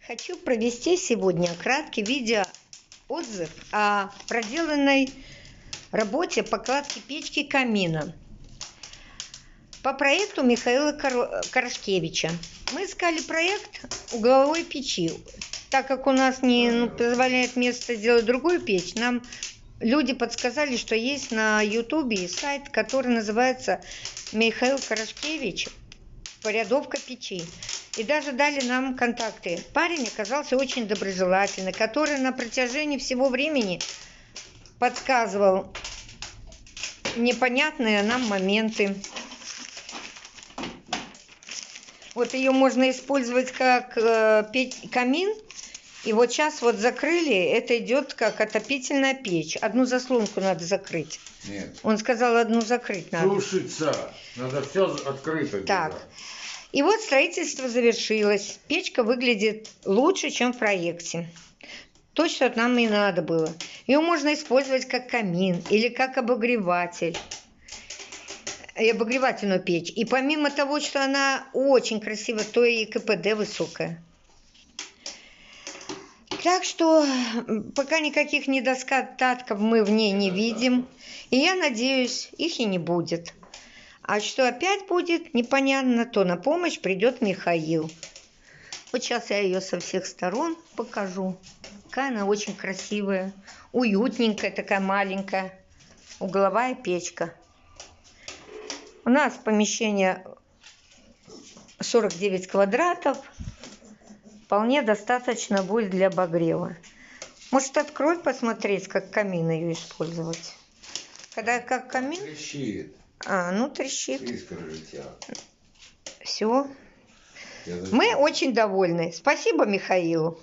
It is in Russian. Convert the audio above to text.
Хочу провести сегодня краткий видеоотзыв о проделанной работе покладки печки камина по проекту Михаила Корошкевича. Мы искали проект угловой печи. Так как у нас не позволяет место сделать другую печь, нам люди подсказали, что есть на ютубе сайт, который называется Михаил Корошкевич «Порядовка печи». И даже дали нам контакты. Парень оказался очень доброжелательный, который на протяжении всего времени подсказывал непонятные нам моменты. Вот ее можно использовать как камин. И вот сейчас вот закрыли, это идет как отопительная печь. Одну заслонку надо закрыть. Нет. Он сказал, одну закрыть надо. Сушится. Надо все открыто. Так. И вот строительство завершилось. Печка выглядит лучше, чем в проекте. То, что нам и надо было. Ее можно использовать как камин или как обогреватель. И обогревательную печь. И помимо того, что она очень красивая, то и КПД высокая. Так что пока никаких недостатков мы в ней не видим. И я надеюсь, их и не будет. А что опять будет, непонятно, то на помощь придет Михаил. Вот сейчас я ее со всех сторон покажу. Какая она очень красивая, уютненькая, такая маленькая, угловая печка. У нас помещение 49 квадратов. Вполне достаточно будет для обогрева. Может, открой посмотреть, как камин ее использовать. Когда как камин... Трещит. Трещит. Искры летят. Все. Мы очень довольны. Спасибо Михаилу.